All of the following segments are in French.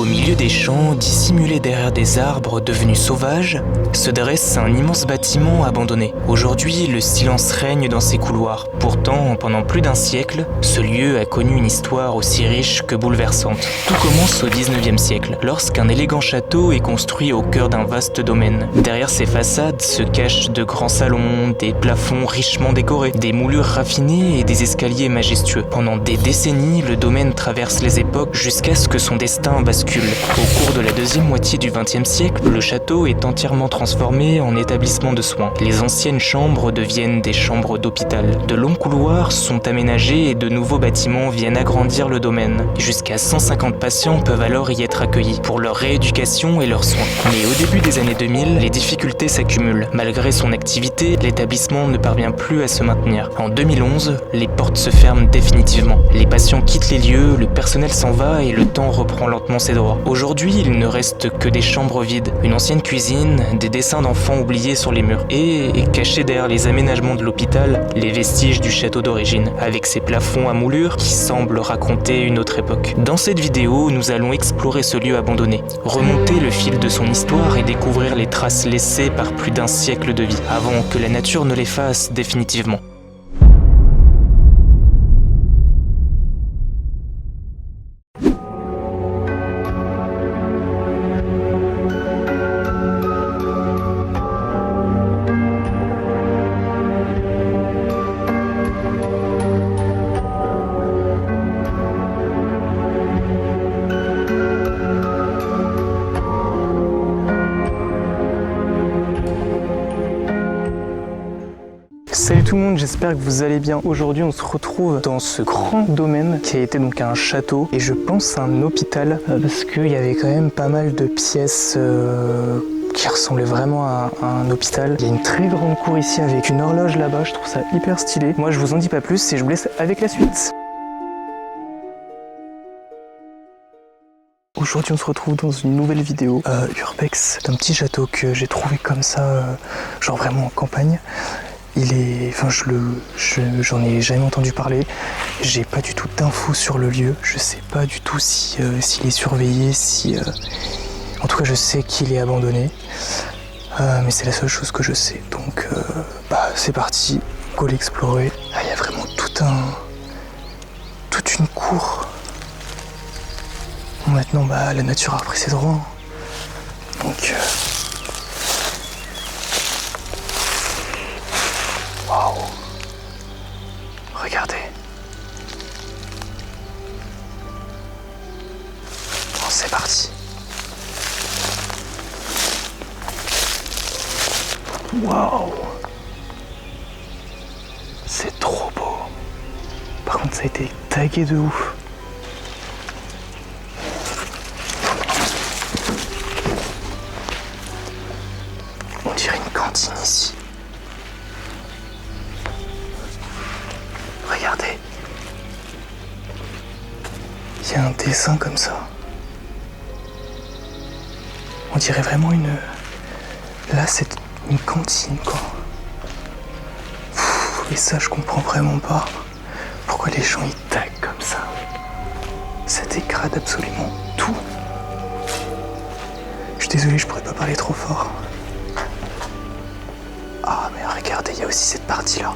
milieu des champs, dissimulé derrière des arbres devenus sauvages, se dresse un immense bâtiment abandonné. Aujourd'hui, le silence règne dans ces couloirs. Pourtant, pendant plus d'un siècle, ce lieu a connu une histoire aussi riche que bouleversante. Tout commence au 19e siècle, lorsqu'un élégant château est construit au cœur d'un vaste domaine. Derrière ces façades se cachent de grands salons, des plafonds richement décorés, des moulures raffinées et des escaliers majestueux. Pendant des décennies, le domaine traverse les époques jusqu'à ce que son destin bascule. Au cours de la deuxième moitié du XXe siècle, le château est entièrement transformé en établissement de soins. Les anciennes chambres deviennent des chambres d'hôpital. De longs couloirs sont aménagés et de nouveaux bâtiments viennent agrandir le domaine. Jusqu'à 150 patients peuvent alors y être accueillis pour leur rééducation et leurs soins. Mais au début des années 2000, les difficultés s'accumulent. Malgré son activité, l'établissement ne parvient plus à se maintenir. En 2011, les portes se ferment définitivement. Les patients quittent les lieux, le personnel s'en va et le temps reprend lentement ses droits. Aujourd'hui, il ne reste que des chambres vides, une ancienne cuisine, des dessins d'enfants oubliés sur les murs et cachés derrière les aménagements de l'hôpital, les vestiges du château d'origine, avec ses plafonds à moulures qui semblent raconter une autre époque. Dans cette vidéo, nous allons explorer ce lieu abandonné, remonter le fil de son histoire et découvrir les traces laissées par plus d'un siècle de vie, avant que la nature ne l'efface définitivement. Salut tout le monde, j'espère que vous allez bien. Aujourd'hui on se retrouve dans ce grand domaine qui a été donc un château et je pense un hôpital parce qu'il y avait quand même pas mal de pièces qui ressemblaient vraiment à un hôpital. Il y a une très grande cour ici avec une horloge là-bas, je trouve ça hyper stylé. Moi je vous en dis pas plus et je vous laisse avec la suite. Aujourd'hui on se retrouve dans une nouvelle vidéo urbex d'un petit château que j'ai trouvé comme ça, genre vraiment en campagne. J'en ai jamais entendu parler, j'ai pas du tout d'infos sur le lieu, je sais pas du tout s'il est surveillé, en tout cas je sais qu'il est abandonné, mais c'est la seule chose que je sais, donc c'est parti, go l'explorer. Ah, il y a vraiment toute une cour. Bon, maintenant la nature a repris ses droits, donc waouh! Regardez. Bon, c'est parti. Waouh! C'est trop beau. Par contre, ça a été tagué de ouf. On dirait une cantine ici. Regardez, il y a un dessin comme ça. On dirait vraiment Là, c'est une cantine, quoi. Et ça, je comprends vraiment pas pourquoi les gens ils taguent comme ça. Ça dégrade absolument tout. Je suis désolé, je pourrais pas parler trop fort. Ah, mais regardez, il y a aussi cette partie-là.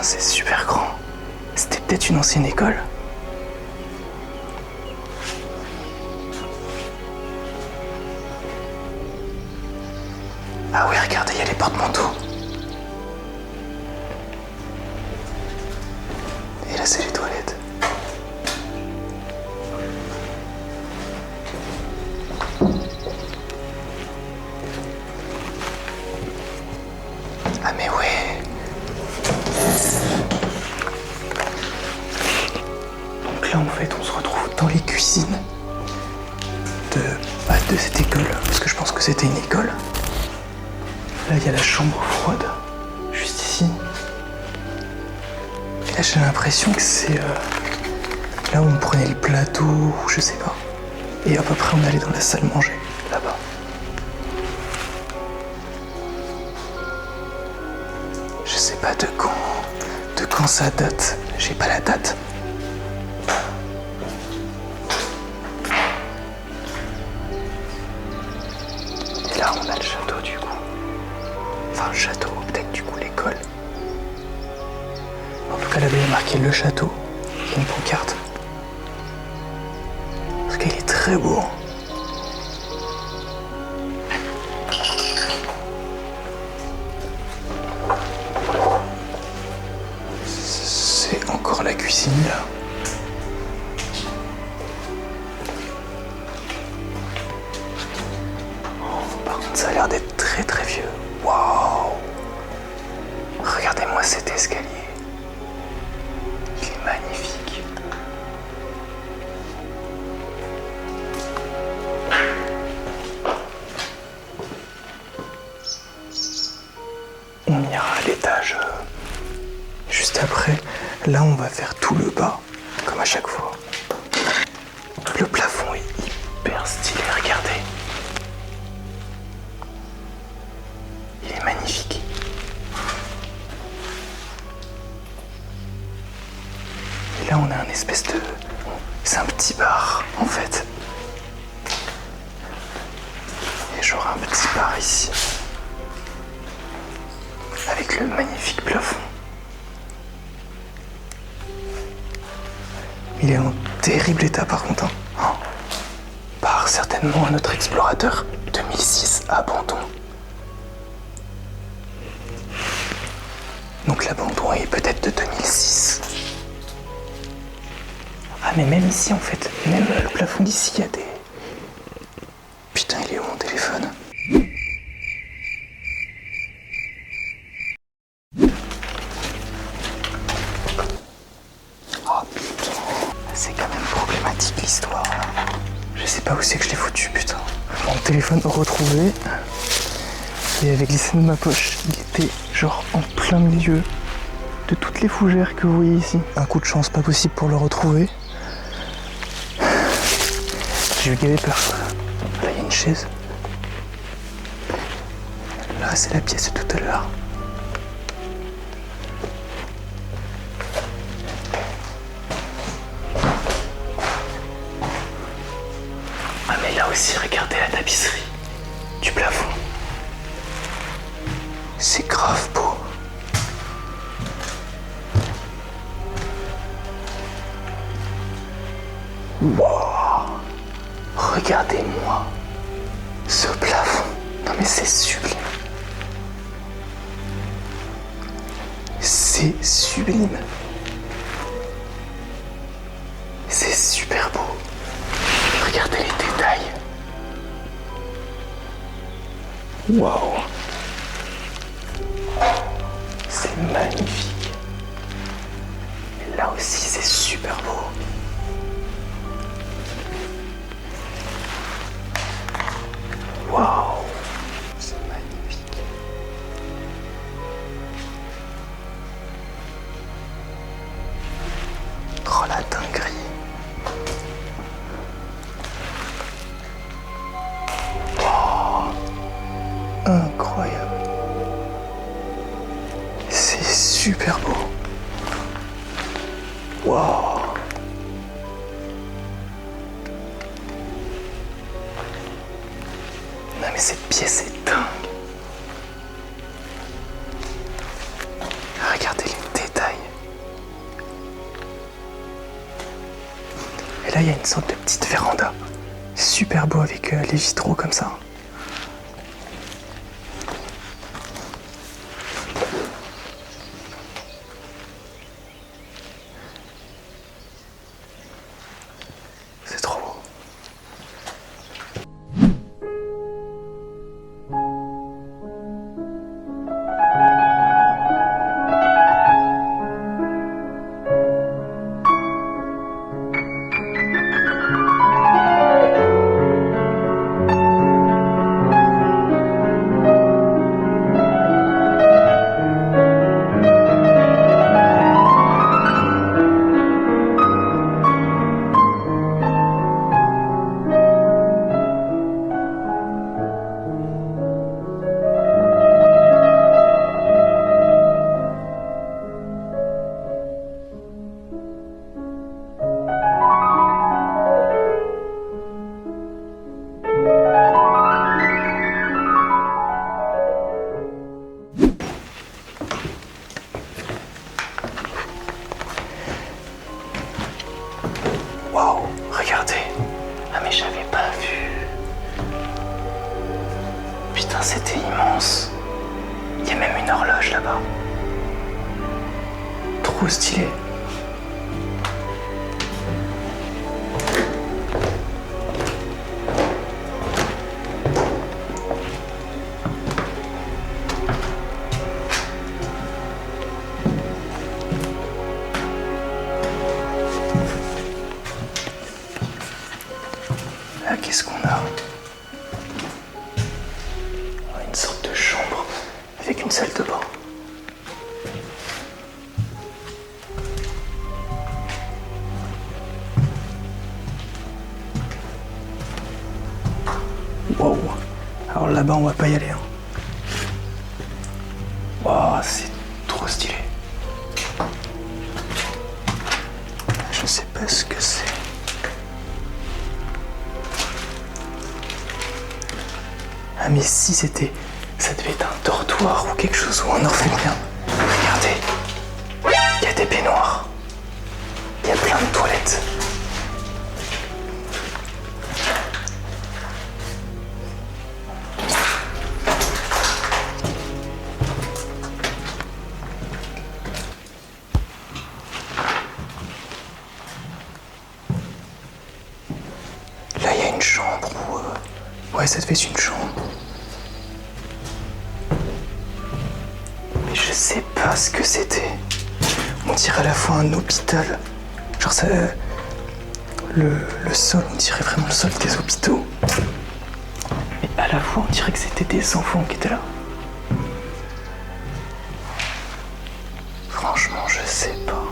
C'est super grand. C'était peut-être une ancienne école. Ah oui, regardez, il y a les porte-manteaux. Et là, c'est les toilettes. Ah mais ouais. Donc là en fait on se retrouve dans les cuisines de cette école, parce que je pense que c'était une école. Là il y a la chambre froide, juste ici. Et là j'ai l'impression que c'est là où on prenait le plateau, ou je sais pas. Et hop, après on allait dans la salle manger, là-bas. Je sais pas de quand quand ça date. J'ai pas la date. Et là, on a le château du coup. Enfin, le château, peut-être du coup l'école. En tout cas, là-bas, il y a marqué le château. Il y a une pancarte. Parce qu'il est très beau. C'est encore la cuisine là. Oh, par contre, ça a l'air d'être très très vieux. Waouh! Regardez-moi cet escalier. Il est magnifique. On ira à l'étage juste après. Là, on va faire tout le bas, comme à chaque fois. Le plafond est hyper stylé, regardez. Il est magnifique. Et là, on a un espèce de... C'est un petit bar, en fait. Et genre un petit bar ici. Avec le magnifique plafond. Il est en terrible état par contre. Oh. Par certainement un autre explorateur. 2006, abandon. Donc l'abandon est peut-être de 2006. Ah mais même ici en fait, même le plafond d'ici, il y a des... Putain, il est où mon téléphone? Oh putain, c'est quand même problématique l'histoire là. Je sais pas où c'est que je l'ai foutu, putain. Mon téléphone retrouvé. Il avait glissé de ma poche. Il était genre en plein milieu de toutes les fougères que vous voyez ici. Un coup de chance pas possible pour le retrouver. J'ai eu gavé peur. Là, il y a une chaise. Là, c'est la pièce de tout à l'heure. Ah, mais là aussi, regardez la tapisserie du plafond. C'est grave beau. Wow. Regardez-moi ce plafond. Non mais c'est sublime. C'est sublime. C'est super beau. Regardez les détails. Waouh. C'est magnifique. Et là aussi c'est super beau. Waouh, c'est magnifique. Oh la dinguerie. Oh, incroyable. C'est super beau. Waouh. Non mais cette pièce est dingue. Regardez les détails. Et là il y a une sorte de petite véranda. Super beau avec les vitraux comme ça. C'est trop beau. trop stylé. Là, qu'est-ce qu'on a? Une sorte de chambre avec une salle de bain. Wow. Alors là-bas, on va pas y aller. Hein. Wow, c'est trop stylé. Je sais pas ce que c'est. Ah mais si c'était... Ça devait être un dortoir ou quelque chose, ou un orphelinat. Regardez. Il y a des baignoires. Il y a plein de toilettes. Là, il y a une chambre où... Ouais, ça devait être une chambre. Mais je sais pas ce que c'était. On dirait à la fois un hôpital. Genre ça... Le sol, on dirait vraiment le sol des hôpitaux. Mais à la fois, on dirait que c'était des enfants qui étaient là. Franchement, je sais pas.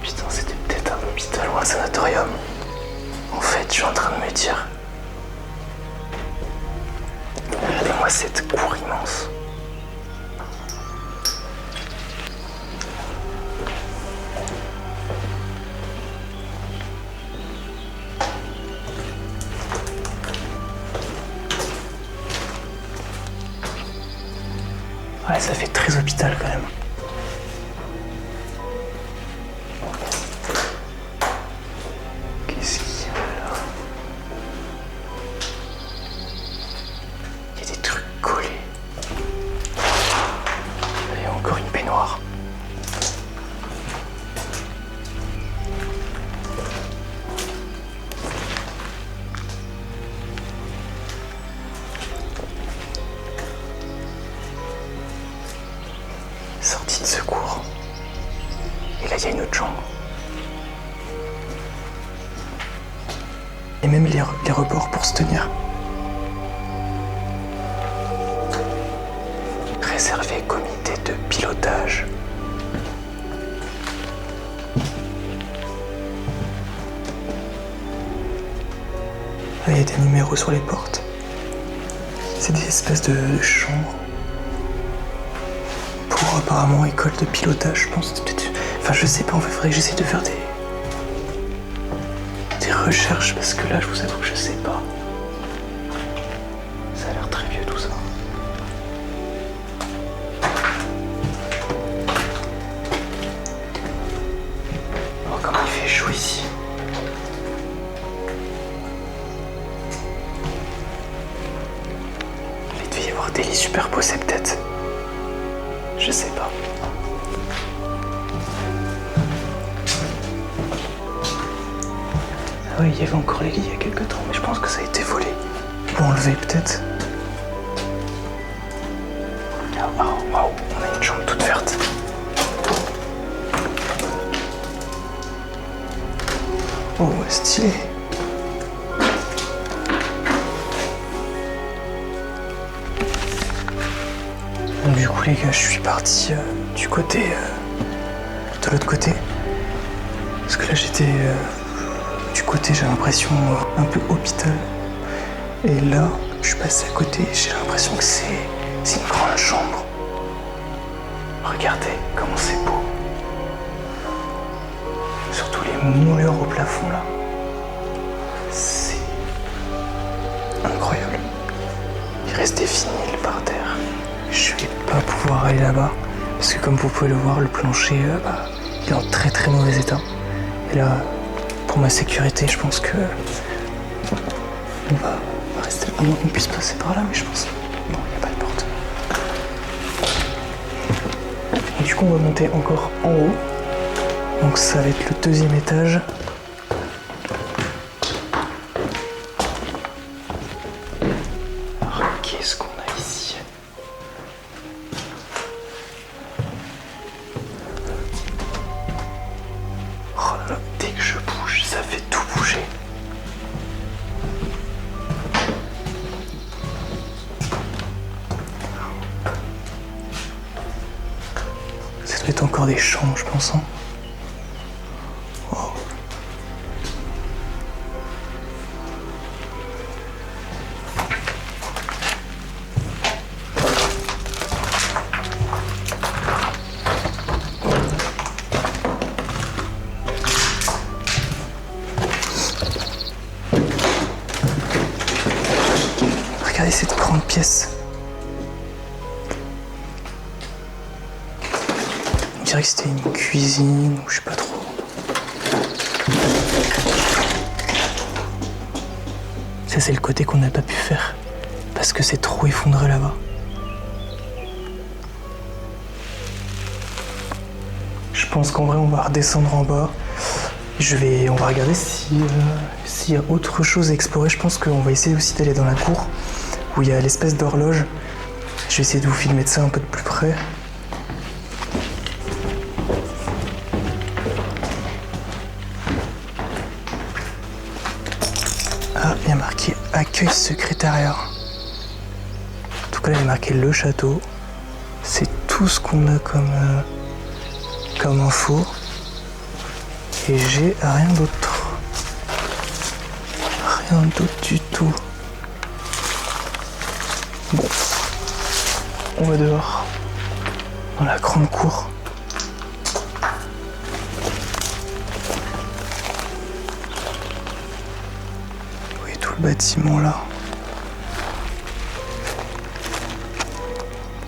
Putain, c'était peut-être un hôpital ou un sanatorium. En fait, je suis en train de me dire... Regardez-moi cette cour immense. Ouais, ça fait très hôpital quand même. Qu'est-ce qu'il y a là? Il y a des trucs collés. Et encore une baignoire. Sortie de secours. Et là, il y a une autre chambre. Et même les rebords pour se tenir. Réservé comité de pilotage. Là, il y a des numéros sur les portes. C'est des espèces de chambres. Pour apparemment école de pilotage, je pense. Enfin, je sais pas, en fait, il faudrait que j'essaie de faire des recherches parce que là, je vous avoue que je sais pas. Ça a l'air très vieux tout ça. Oh, comment il fait chaud ici. Il devait y avoir des lits superposés peut-être. Je sais pas. Ah oui, il y avait encore les lits il y a quelques temps, mais je pense que ça a été volé. Ou enlevé peut-être. Ah waouh, on a une chambre toute verte. Oh, stylé. Donc, du coup les gars, je suis parti du côté... de l'autre côté. Parce que là j'étais... du côté, j'ai l'impression, un peu hôpital. Et là, je suis passé à côté, j'ai l'impression que c'est une grande chambre. Regardez comment c'est beau. Surtout les moulures au plafond là. C'est incroyable. Il reste des vinyles par terre. Je vais pas pouvoir aller là-bas. Parce que comme vous pouvez le voir, le plancher il est en très très mauvais état. Et là, pour ma sécurité, je pense que on va rester là. À moins qu'on puisse passer par là, mais je pense non, il n'y a pas de porte. Et du coup, on va monter encore en haut. Donc ça va être le 2e étage. Alors, qu'est-ce qu'on a ici? Oh là là, dès que je bouge, ça fait tout bouger. Ça doit être encore des chambres, je pense. Hein. Oh. Regardez cette grande pièce. On dirait que c'était une cuisine ou je sais pas trop. Ça c'est le côté qu'on n'a pas pu faire parce que c'est trop effondré là-bas. Je pense qu'en vrai on va redescendre en bas. On va regarder s'il y a autre chose à explorer. Je pense qu'on va essayer aussi d'aller dans la cour où il y a l'espèce d'horloge. Je vais essayer de vous filmer de ça un peu de plus près. Ah, il y a marqué accueil secrétariat. En tout cas, là, il y a marqué le château. C'est tout ce qu'on a comme info. Et j'ai rien d'autre. Rien d'autre du tout. Bon. On va dehors. Dans la grande cour. Oui, tout le bâtiment là.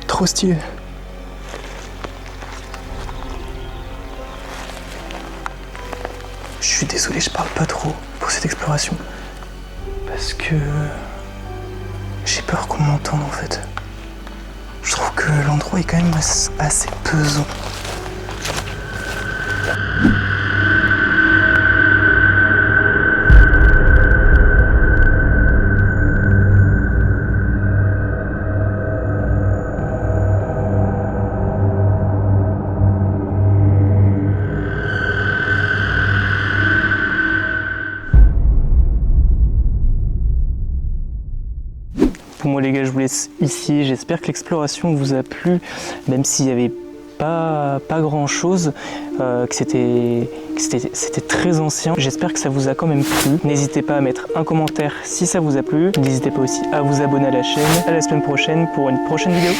Trop stylé. Je suis désolé, je parle pas trop pour cette exploration. Parce que j'ai peur qu'on m'entende en fait. Je trouve que l'endroit est quand même assez pesant. Bon, moi les gars, je vous laisse ici. J'espère que l'exploration vous a plu, même s'il n'y avait pas grand chose, que c'était très ancien. J'espère que ça vous a quand même plu. N'hésitez pas à mettre un commentaire si ça vous a plu. N'hésitez pas aussi à vous abonner à la chaîne. À la semaine prochaine pour une prochaine vidéo.